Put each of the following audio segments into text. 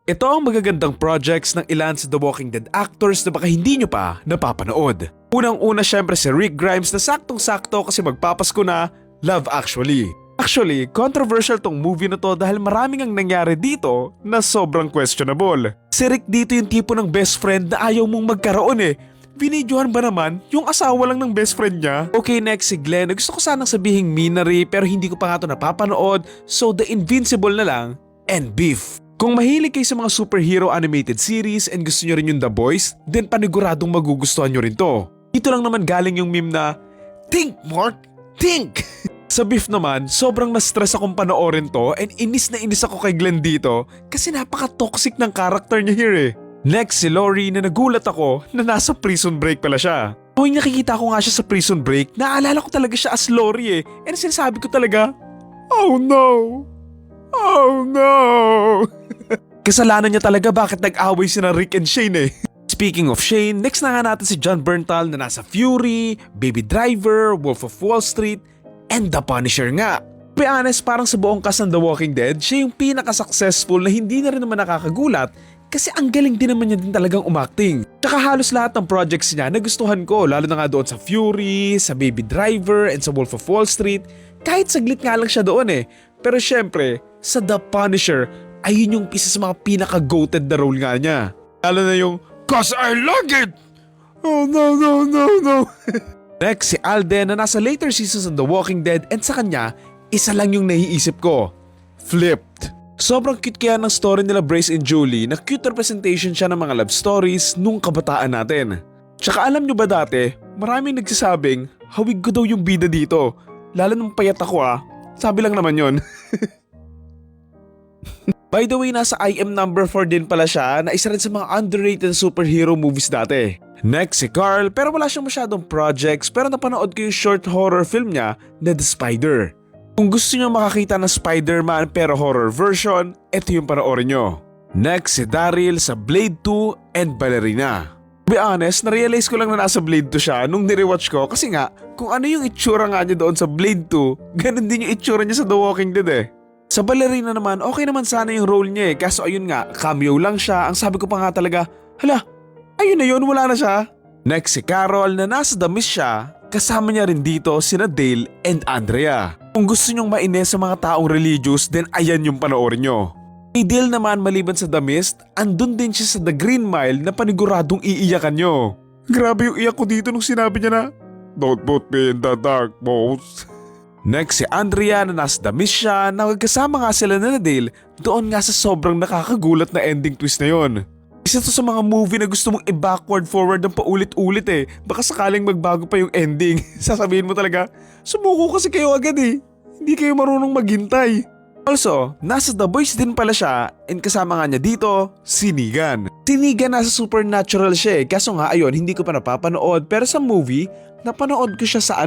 Ito ang magagandang projects ng ilan sa The Walking Dead actors na baka hindi nyo pa napapanood. Unang-una syempre si Rick Grimes na saktong-sakto kasi magpapasko na Love Actually. Actually, controversial tong movie na to dahil maraming ang nangyari dito na sobrang questionable. Si Rick dito yung tipo ng best friend na ayaw mong magkaroon eh. Binidyohan ba naman yung asawa lang ng best friend niya? Okay, next si Glenn. Gusto ko sanang sabihing Minari pero hindi ko pa nga ito napapanood, so The Invincible na lang and Beef. Kung mahilig kayo sa mga superhero animated series and gusto nyo rin yung The Boys, then paniguradong magugustuhan nyo rin to. Dito lang naman galing yung meme na, "Think, Mark! Think!" Sa Beef naman, sobrang na-stress akong panoorin to and inis na inis ako kay Glenn dito kasi napaka-toxic ng character niya here eh. Next si Lori na nagulat ako na nasa prison break pala siya. Tuwing nakikita ko nga siya sa prison break, naalala ko talaga siya as Lori eh. And sinasabi ko talaga, "Oh no! Oh no!" Kasalanan niya talaga bakit nag-away sina Rick and Shane eh. Speaking of Shane, next na nga natin si Jon Bernthal na nasa Fury, Baby Driver, Wolf of Wall Street, and The Punisher nga. To be honest, parang sa buong cast ng The Walking Dead, siya yung pinaka-successful na hindi na rin naman nakakagulat kasi ang galing din naman niya din talagang umacting. Tsaka halos lahat ng projects niya nagustuhan ko, lalo na nga doon sa Fury, sa Baby Driver, and sa Wolf of Wall Street. Kahit saglit nga lang siya doon eh. Pero syempre, sa The Punisher, ayun yung isa sa mga pinaka-goated na role nga niya. Lalo na yung, "Cause I like it! Oh no, no, no, no!" Next si Alden na nasa later seasons of The Walking Dead and sa kanya, isa lang yung naiisip ko. Flipped. Sobrang cute kaya ng story nila Brace and Julie na cute representation siya ng mga love stories nung kabataan natin. Tsaka alam nyo ba dati, maraming nagsasabing, hawig ko daw yung bida dito. Lalo nung payat ako sabi lang naman yon. By the way, nasa IM number 4 din pala siya na isa rin sa mga underrated superhero movies dati. Next si Carl pero wala siyang masyadong projects pero napanood ko yung short horror film niya na The Spider. Kung gusto niyo makakita ng Spider-Man pero horror version, ito yung panoorin nyo. Next si Daryl sa Blade 2 and Ballerina. To be honest, na-realize ko lang na nasa Blade 2 siya nung nirewatch ko kasi nga kung ano yung itsura nga niya doon sa Blade 2, ganun din yung itsura niya sa The Walking Dead eh. Sa Ballerina naman, okay naman sana yung role niya eh, kaso ayun nga, cameo lang siya. Ang sabi ko pa nga talaga, hala, ayun na yun, wala na siya. Next si Carol na nasa The Mist siya, kasama niya rin dito sina Dale and Andrea. Kung gusto nyong mainis sa mga taong religious, then ayan yung panoorin nyo. Kay Dale naman maliban sa The Mist, andun din siya sa The Green Mile na paniguradong iiyakan nyo. Grabe yung iyak ko dito nung sinabi niya na, "Don't put me in the dark, boss." Next si Andrea na nasa The Mist siya, na magkasama nga sila na Dale doon nga sa sobrang nakakagulat na ending twist na yon. Isa to sa mga movie na gusto mong i-backward forward ng paulit-ulit eh. Baka sakaling magbago pa yung ending. Sasabihin mo talaga, sumuko kasi kayo agad eh. Hindi kayo marunong maghintay. Also, nasa The Boys din pala siya and kasama nga niya dito, si Negan. Si Negan nasa Supernatural siya eh. Kaso nga ayun, hindi ko pa napapanood pero sa movie, napanood ko siya sa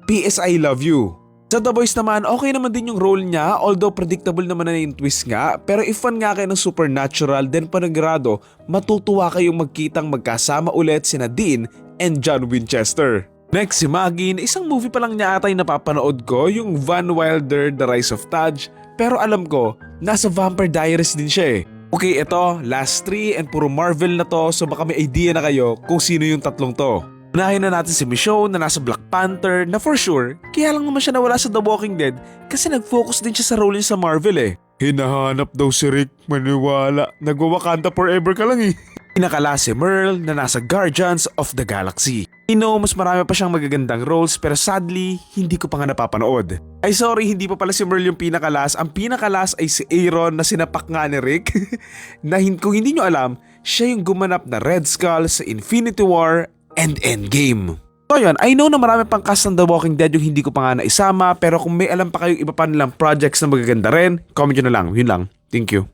PS I Love You. Sa The Boys naman, okay naman din yung role niya although predictable naman na yung twist nga. Pero if fan nga kayo ng Supernatural then panagrado, matutuwa kayong magkitang magkasama ulit sina Dean and John Winchester. Next si Maggie, isang movie pa lang niya ata yung napapanood ko, yung Van Wilder, The Rise of Taj. Pero alam ko, nasa Vampire Diaries din siya eh. Okay, ito, last 3 and puro Marvel na to so baka may idea na kayo kung sino yung tatlong to. Unahin na natin si Michonne na nasa Black Panther na for sure, kaya lang naman siya nawala sa The Walking Dead kasi nag-focus din siya sa role niya sa Marvel eh. Hinahanap daw si Rick, maniwala, nagwa-Wakanda forever ka lang eh. Pinakala si Merle na nasa Guardians of the Galaxy. Mas marami pa siyang magagandang roles pero sadly, hindi ko pa nga napapanood. Ay sorry, hindi pa pala si Merle yung pinakalas. Ang pinakalas ay si Aaron na sinapak nga ni Rick. Na kung hindi nyo alam, siya yung gumanap na Red Skull sa Infinity War and Endgame. So yun, I know na marami pang cast ng The Walking Dead yung hindi ko pa nga naisama pero kung may alam pa kayong iba pa nilang projects na magaganda rin, comment nyo na lang. Yun lang. Thank you.